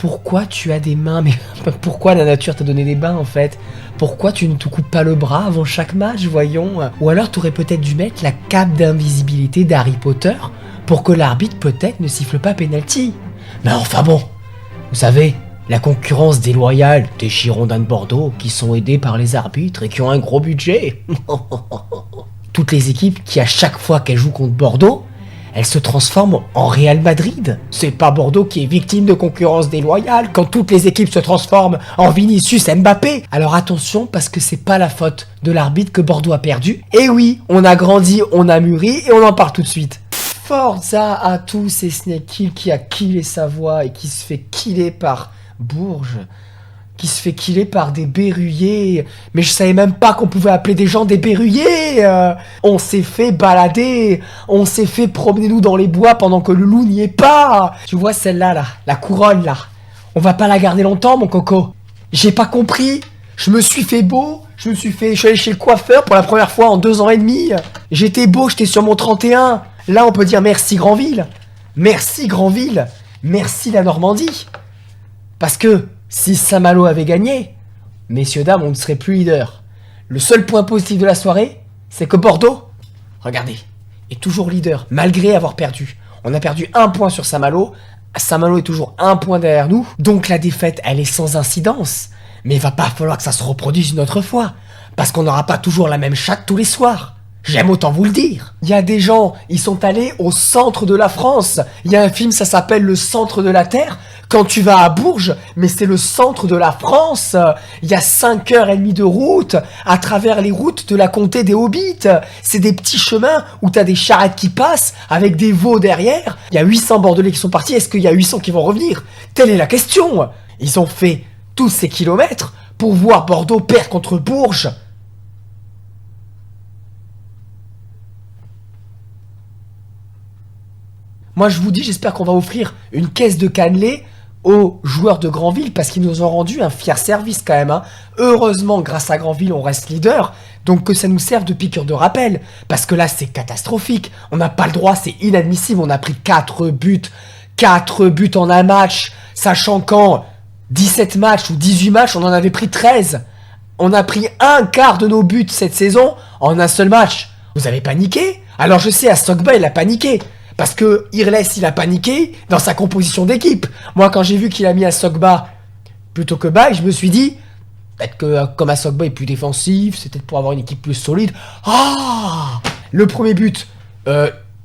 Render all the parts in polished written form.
Pourquoi tu as des mains? Mais pourquoi la nature t'a donné des mains en fait? Pourquoi tu ne te coupes pas le bras avant chaque match, voyons? Ou alors t'aurais peut-être dû mettre la cape d'invisibilité d'Harry Potter pour que l'arbitre peut-être ne siffle pas penalty. Mais enfin bon, vous savez, la concurrence déloyale des Girondins de Bordeaux qui sont aidés par les arbitres et qui ont un gros budget. Toutes les équipes qui à chaque fois qu'elles jouent contre Bordeaux, elle se transforme en Real Madrid. C'est pas Bordeaux qui est victime de concurrence déloyale quand toutes les équipes se transforment en Vinicius Mbappé. Alors attention parce que c'est pas la faute de l'arbitre que Bordeaux a perdu. Et oui, on a grandi, on a mûri et on en parle tout de suite. Forza à tous ces Snake Hill qui a killé Savoie et qui se fait killer par Bourges. Qui se fait killer par des berruyers. Mais je savais même pas qu'on pouvait appeler des gens des berruyers. On s'est fait balader. On s'est fait promener nous dans les bois pendant que le loup n'y est pas. Tu vois celle-là, là, la couronne, là. On va pas la garder longtemps, mon coco. J'ai pas compris. Je me suis fait beau. Je suis allé chez le coiffeur pour la première fois en 2 ans et demi. J'étais beau, j'étais sur mon 31. Là, on peut dire merci Granville. Merci Granville. Merci la Normandie. Parce que si Saint-Malo avait gagné, messieurs dames, on ne serait plus leader. Le seul point positif de la soirée, c'est que Bordeaux, regardez, est toujours leader, malgré avoir perdu. On a perdu 1 point sur Saint-Malo. Saint-Malo est toujours 1 point derrière nous. Donc la défaite, elle est sans incidence. Mais il va pas falloir que ça se reproduise une autre fois. Parce qu'on n'aura pas toujours la même chatte tous les soirs. J'aime autant vous le dire. Il y a des gens, ils sont allés au centre de la France. Il y a un film, ça s'appelle Le Centre de la Terre. Quand tu vas à Bourges, mais c'est le centre de la France. Il y a 5h30 de route à travers les routes de la comté des Hobbits. C'est des petits chemins où t'as des charrettes qui passent avec des veaux derrière. Il y a 800 Bordelais qui sont partis. Est-ce qu'il y a 800 qui vont revenir? Telle est la question. Ils ont fait tous ces kilomètres pour voir Bordeaux perdre contre Bourges. Moi, je vous dis, j'espère qu'on va offrir une caisse de cannelés aux joueurs de Granville parce qu'ils nous ont rendu un fier service quand même. Heureusement, grâce à Granville, on reste leader. Donc que ça nous serve de piqûre de rappel. Parce que là, c'est catastrophique. On n'a pas le droit, c'est inadmissible. On a pris 4 buts. 4 buts en un match. Sachant qu'en 17 matchs ou 18 matchs, on en avait pris 13. On a pris un quart de nos buts cette saison en un seul match. Vous avez paniqué? Alors je sais, à Stockba, il a paniqué. Parce que Irles, il a paniqué dans sa composition d'équipe. Moi, quand j'ai vu qu'il a mis Sogba plutôt que Baye, je me suis dit, peut-être que comme Sogba est plus défensif, c'est peut-être pour avoir une équipe plus solide. Ah! Le premier but,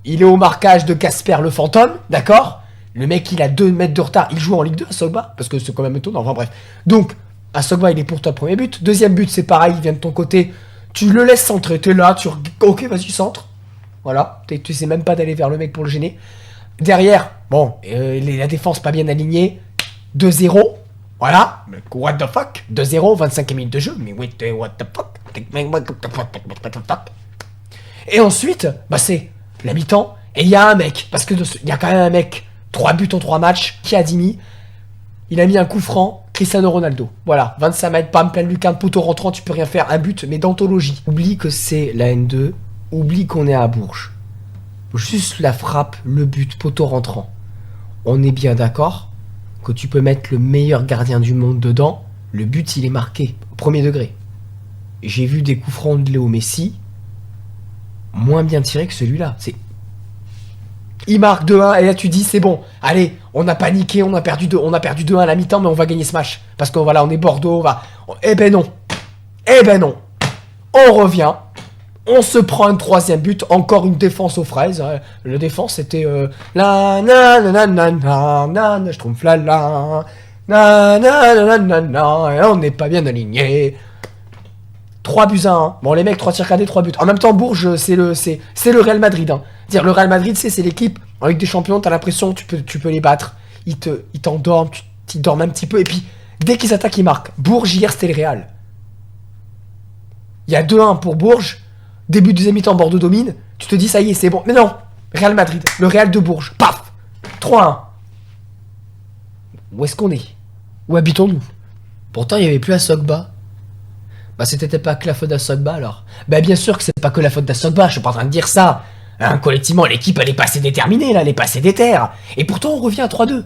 il est au marquage de Casper le fantôme, d'accord? Le mec, il a 2 mètres de retard, il joue en Ligue 2, Sogba, parce que c'est quand même étonnant, enfin bref. Donc, Sogba, il est pour toi le premier but. Deuxième but, c'est pareil, il vient de ton côté. Tu le laisses centrer, t'es là, ok, vas-y, centre. Voilà, tu sais même pas d'aller vers le mec pour le gêner. Derrière, bon, la défense pas bien alignée. 2-0, voilà. What the fuck? 2-0, 25 minutes de jeu. Mais what the fuck? Et ensuite, bah c'est la mi-temps. Et il y a un mec, parce que il y a quand même un mec, 3 buts en 3 matchs, qui a mis. Il a mis un coup franc, Cristiano Ronaldo. Voilà, 25 mètres, pam, plein lucarne, poteau rentrant, tu peux rien faire. Un but, mais d'anthologie. Oublie que c'est la N2. Oublie qu'on est à Bourges. Juste la frappe, le but, poteau rentrant. On est bien d'accord que tu peux mettre le meilleur gardien du monde dedans. Le but, il est marqué au premier degré. J'ai vu des coups francs de Léo Messi moins bien tirés que celui-là. Il marque 2-1 et là tu dis c'est bon. Allez, on a paniqué, on a perdu 2-1 à la mi-temps, mais on va gagner ce match. Parce que voilà, on est Bordeaux, Eh ben non. On revient. On se prend un 3e but, encore une défense aux fraises. La défense c'était la na na na na na na je trouve la la na na na na na et on n'est pas bien aligné. 3 buts à 1. Bon les mecs 3 tirs cadrés, 3 buts. En même temps Bourges c'est le Real Madrid Dire le Real Madrid c'est l'équipe en Ligue des Champions, t'as l'impression tu peux les battre. Ils t'endorment, tu dorment un petit peu et puis dès qu'ils attaquent ils marquent. Bourges hier c'était le Real. Il y a 2-1 pour Bourges. Début de deuxième mi-temps, Bordeaux domine. Tu te dis, ça y est, c'est bon. Mais non, Real Madrid, le Real de Bourges. Paf 3-1. Où est-ce qu'on est? Où habitons-nous? Pourtant, il n'y avait plus Sogba. Bah, c'était pas que la faute d'Sogba, alors. Bah, bien sûr que c'est pas que la faute d'Sogba, je suis pas en train de dire ça. Collectivement, l'équipe, elle est passée déterminée, là, elle est passée déter. Et pourtant, on revient à 3-2.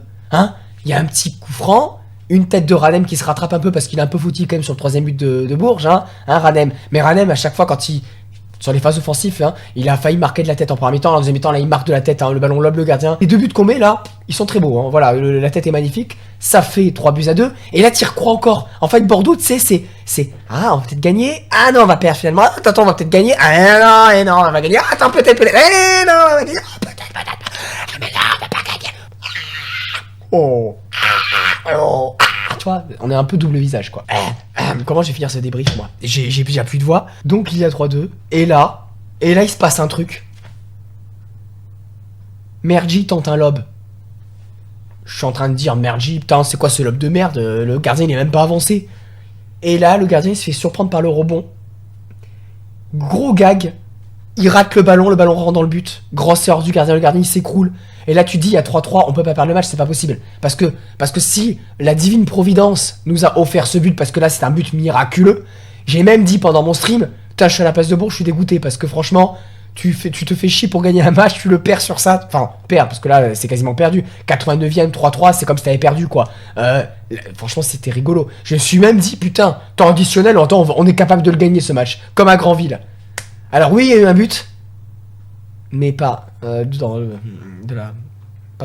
Il y a un petit coup franc, une tête de Ranem qui se rattrape un peu parce qu'il est un peu foutu quand même sur le troisième but de Bourges, hein, Ranem. Mais Ranem, à chaque fois, quand il... Sur les phases offensives, hein, il a failli marquer de la tête en premier mi-temps, en deuxième mi-temps, là, il marque de la tête, hein, le ballon lobe le gardien. Les 2 buts qu'on met, là, ils sont très beaux, hein, voilà, la tête est magnifique, ça fait 3-2, et là, tu y recrois encore. En fait, Bordeaux, tu sais, ah, on va peut-être gagner, ah non, on va perdre finalement, attends, on va peut-être gagner, ah non, on va gagner, ah, attends, peut-être, non, on va gagner, ah, peut-être, ah, mais là, on va pas gagner. Oh, oh. Tu vois, on est un peu double visage, quoi. Comment je vais finir ce débrief, moi? J'ai plus de voix. Donc, il y a 3-2. Et là, il se passe un truc. Mergi tente un lob. Je suis en train de dire, Mergi, putain, c'est quoi ce lob de merde? Le gardien, il est même pas avancé. Et là, le gardien, il se fait surprendre par le rebond. Gros gag. Il rate le ballon rentre dans le but. Grosse erreur du gardien, le gardien, il s'écroule. Et là, tu dis, à 3-3, on peut pas perdre le match, c'est pas possible. Parce que si la divine providence nous a offert ce but, parce que là, c'est un but miraculeux, j'ai même dit pendant mon stream, je suis à la place de Bourges, je suis dégoûté, parce que franchement, tu te fais chier pour gagner un match, tu le perds sur ça. Enfin, perdre, parce que là, c'est quasiment perdu. 89ème, 3-3, c'est comme si t'avais perdu, quoi. Franchement, c'était rigolo. Je me suis même dit, putain, temps additionnel, on est capable de le gagner, ce match. Comme à Granville. Alors oui, il y a eu un but, mais pas pas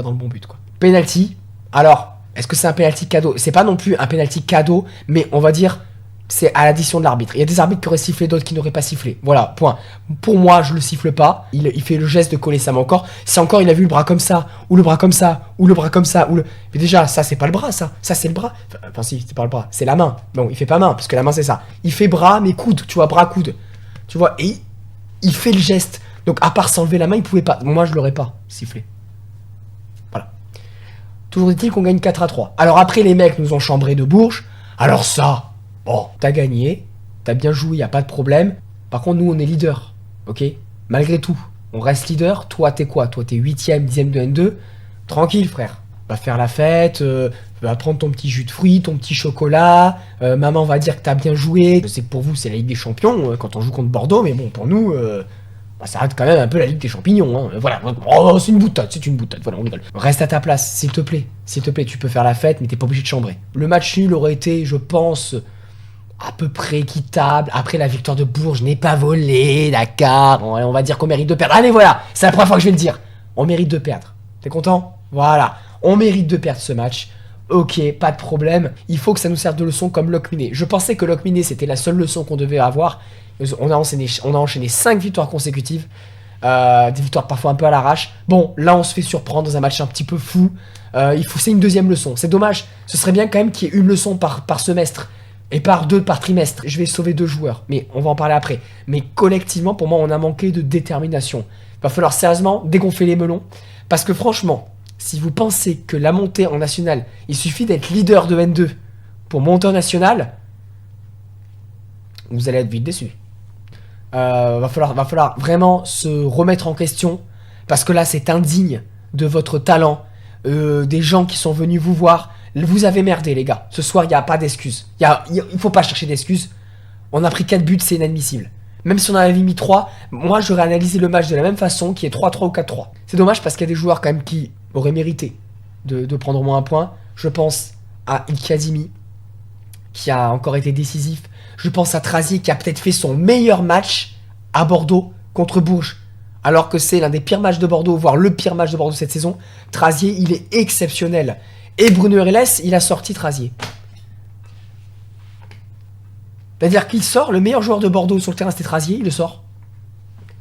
dans le bon but, quoi. Penalty. Alors, est-ce que c'est un penalty cadeau? C'est pas non plus un penalty cadeau, mais on va dire c'est à l'addition de l'arbitre. Il y a des arbitres qui auraient sifflé, d'autres qui n'auraient pas sifflé. Voilà, point. Pour moi, je le siffle pas. Il fait le geste de coller sa main au corps. Si encore il a vu le bras comme ça, ou le bras comme ça, ou le bras comme ça, ou le... Mais déjà, ça c'est pas le bras, ça. Ça c'est le bras. Enfin si, c'est pas le bras, c'est la main. Non, il fait pas main, parce que la main c'est ça. Il fait bras, mais coude, tu vois, bras, coude. Tu vois, et il fait le geste. Donc à part s'enlever la main, il pouvait pas. Moi, je l'aurais pas sifflé. Voilà. Toujours est-il qu'on gagne 4-3. Alors après, les mecs nous ont chambré de Bourges. Alors ça, bon, t'as gagné, t'as bien joué, y a pas de problème. Par contre, nous, on est leader, ok? Malgré tout, on reste leader. Toi, t'es quoi? Toi, t'es 8ème, 10ème de N2. Tranquille, frère. Va faire la fête, va prendre ton petit jus de fruits, ton petit chocolat. Maman va dire que t'as bien joué. Je sais que pour vous, c'est la Ligue des Champions quand on joue contre Bordeaux, mais bon, pour nous... ça reste quand même un peu la Ligue des Champignons, hein. Voilà, oh, c'est une boutade, voilà, on rigole. Reste à ta place, s'il te plaît, tu peux faire la fête, mais t'es pas obligé de chambrer. Le match nul aurait été, je pense, à peu près équitable. Après, la victoire de Bourges n'est pas volée, d'accord, on va dire qu'on mérite de perdre. Allez, voilà, c'est la première fois que je vais le dire. On mérite de perdre. T'es content? Voilà, on mérite de perdre ce match. Ok, pas de problème. Il faut que ça nous serve de leçon comme Locminé. Je pensais que Locminé, c'était la seule leçon qu'on devait avoir. On a enchaîné 5 victoires consécutives. Des victoires parfois un peu à l'arrache. Bon, là, on se fait surprendre dans un match un petit peu fou. C'est une deuxième leçon. C'est dommage. Ce serait bien quand même qu'il y ait une leçon par semestre. Et par 2 par trimestre. Je vais sauver 2 joueurs. Mais on va en parler après. Mais collectivement, pour moi, on a manqué de détermination. Il va falloir sérieusement dégonfler les melons. Parce que franchement... Si vous pensez que la montée en national, il suffit d'être leader de N2 pour monter en national, vous allez être vite déçus. Va falloir vraiment se remettre en question, parce que là, c'est indigne de votre talent, des gens qui sont venus vous voir. Vous avez merdé, les gars. Ce soir, il n'y a pas d'excuses. Il faut pas chercher d'excuses. On a pris 4 buts, c'est inadmissible. Même si on en avait mis 3, moi, j'aurais analysé le match de la même façon, qui est 3-3 ou 4-3. C'est dommage parce qu'il y a des joueurs quand même qui aurait mérité de prendre au moins un point. Je pense à Ikadimi, qui a encore été décisif. Je pense à Trazier, qui a peut-être fait son meilleur match à Bordeaux contre Bourges. Alors que c'est l'un des pires matchs de Bordeaux, voire le pire match de Bordeaux cette saison. Trazier, il est exceptionnel. Et Bruno Reles, il a sorti Trazier. C'est-à-dire qu'il sort, le meilleur joueur de Bordeaux sur le terrain, c'était Trazier, il le sort.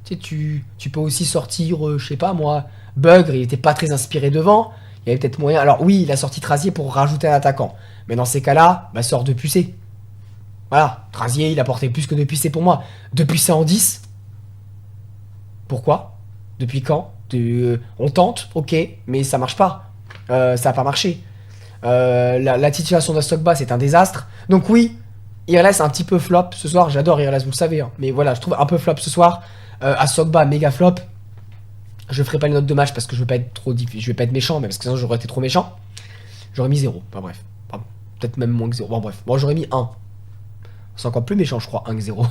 Tu peux aussi sortir, je sais pas moi... Bugre, il était pas très inspiré devant. Il y avait peut-être moyen. Alors oui, il a sorti Trazier pour rajouter un attaquant. Mais dans ces cas-là, sort Depucé. Voilà, Trazier, il a porté plus que Depucé pour moi. Depucé en 10. Pourquoi? Depuis quand? On tente, ok, mais ça marche pas. Ça a pas marché. La titulation d'Astogba, c'est un désastre. Donc oui, Irles un petit peu flop ce soir. J'adore Irles, vous le savez. Hein. Mais voilà, je trouve un peu flop ce soir. Astogba, méga flop. Je ferai pas les notes de match parce que je veux pas être trop difficile, je vais pas être méchant, mais parce que sinon j'aurais été trop méchant. J'aurais mis 0. Enfin bref. Peut-être même moins que 0. Bon bref. Bon, j'aurais mis 1. C'est encore plus méchant, je crois, 1 que 0.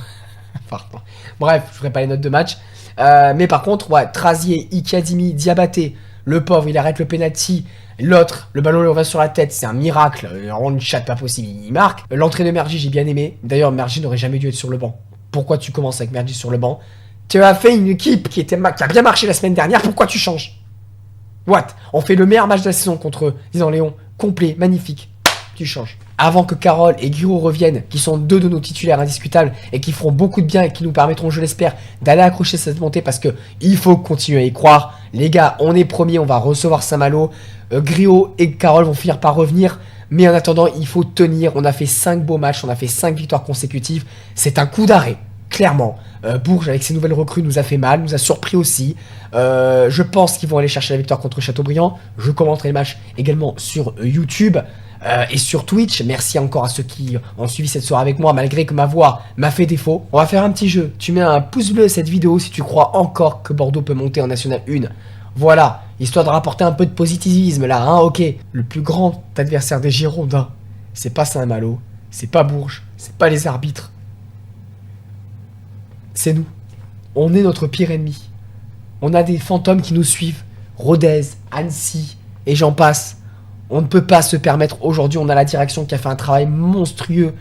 Pardon. Bref, je ferai pas les notes de match. Mais par contre, ouais, Trazier, Ikadimi, Diabaté, Le pauvre, il arrête le penalty. L'autre, le ballon lui revient sur la tête, c'est un miracle. Vraiment une chatte pas possible, il marque. L'entrée de Mergi, j'ai bien aimé. D'ailleurs, Mergi n'aurait jamais dû être sur le banc. Pourquoi tu commences avec Mergi sur le banc? Tu as fait une équipe qui a bien marché la semaine dernière, pourquoi tu changes? What? On fait le meilleur match de la saison contre eux. Disons Léon, complet, magnifique. Tu changes. Avant que Carole et Guiraud reviennent, qui sont deux de nos titulaires indiscutables et qui feront beaucoup de bien et qui nous permettront, je l'espère, d'aller accrocher cette montée parce que il faut continuer à y croire. Les gars, on est premiers, on va recevoir Saint-Malo. Guiraud et Carole vont finir par revenir. Mais en attendant, il faut tenir. On a fait 5 beaux matchs, on a fait 5 victoires consécutives. C'est un coup d'arrêt, clairement. Bourges, avec ses nouvelles recrues, nous a fait mal, nous a surpris aussi. Je pense qu'ils vont aller chercher la victoire contre Châteaubriand. Je commenterai le match également sur YouTube. Et sur Twitch, merci encore à ceux qui ont suivi cette soirée avec moi, malgré que ma voix m'a fait défaut. On va faire un petit jeu. Tu mets un pouce bleu à cette vidéo si tu crois encore que Bordeaux peut monter en National 1. Voilà, histoire de rapporter un peu de positivisme là, hein, ok. Le plus grand adversaire des Girondins, c'est pas Saint-Malo, c'est pas Bourges, c'est pas les arbitres. C'est nous. On est notre pire ennemi. On a des fantômes qui nous suivent. Rodez, Annecy, et j'en passe. On ne peut pas se permettre, aujourd'hui on a la direction qui a fait un travail monstrueux.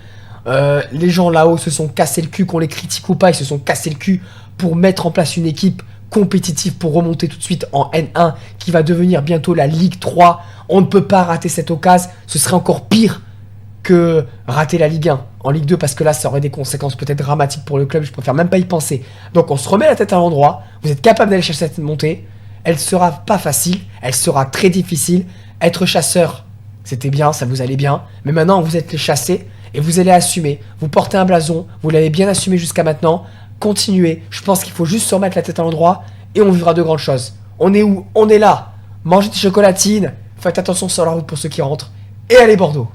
Les gens là-haut se sont cassés le cul, qu'on les critique ou pas, ils se sont cassés le cul pour mettre en place une équipe compétitive pour remonter tout de suite en N1 qui va devenir bientôt la Ligue 3. On ne peut pas rater cette occasion, ce serait encore pire que rater la Ligue 1 en Ligue 2 parce que là ça aurait des conséquences peut-être dramatiques pour le club, je préfère même pas y penser. Donc on se remet la tête à l'endroit, vous êtes capable d'aller chercher cette montée, elle sera pas facile, elle sera très difficile. Être chasseur, c'était bien, ça vous allait bien, mais maintenant vous êtes les chassés et vous allez assumer. Vous portez un blason, vous l'avez bien assumé jusqu'à maintenant, continuez. Je pense qu'il faut juste se remettre la tête à l'endroit et on vivra de grandes choses. On est où? On est là. Mangez des chocolatines, faites attention sur la route pour ceux qui rentrent et allez Bordeaux.